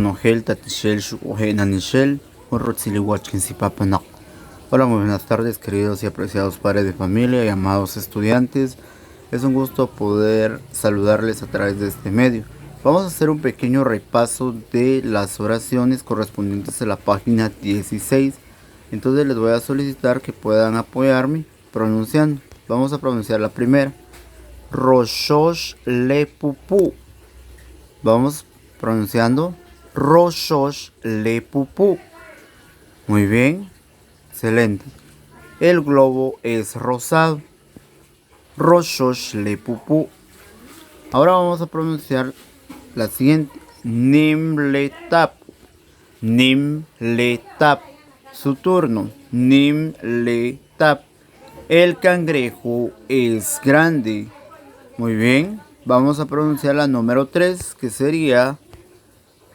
Nogel, Tatishel, Shukohe, Nanishel, Urrutzilihuachkin, Sipapanak. Hola, muy buenas tardes, queridos y apreciados padres de familia y amados estudiantes. Es un gusto poder saludarles a través de este medio. Vamos a hacer un pequeño repaso de las oraciones correspondientes a la página 16. Entonces les voy a solicitar que puedan apoyarme pronunciando. Vamos a pronunciar la primera. Roshosh le pupú. Vamos pronunciando Roshosh le pupú. Muy bien, excelente. El globo es rosado. Roshosh le pupú. Ahora vamos a pronunciar la siguiente. Nim le tap. Nim le tap. Su turno. Nim le tap. El cangrejo es grande. Muy bien. Vamos a pronunciar la número 3, que sería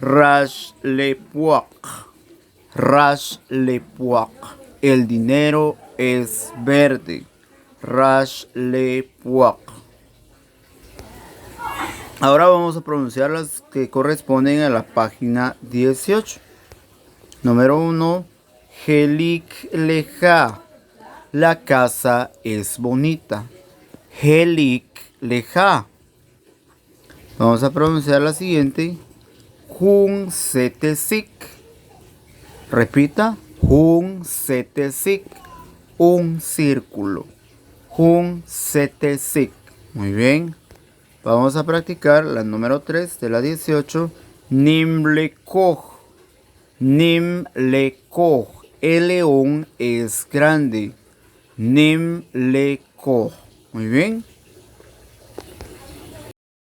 Rash le puak. Rash le puak. El dinero es verde. Rash le puak. Ahora vamos a pronunciar las que corresponden a la página 18. Número 1. Helik leja. La casa es bonita. Helik leja. Vamos a pronunciar la siguiente. Hun setesik. Repita. Hun setesik. Un círculo. Hun setesik. Muy bien. Vamos a practicar la número 3 de la 18. Nim le koj. Nim le koj. El león es grande. Nim le koj. Muy bien.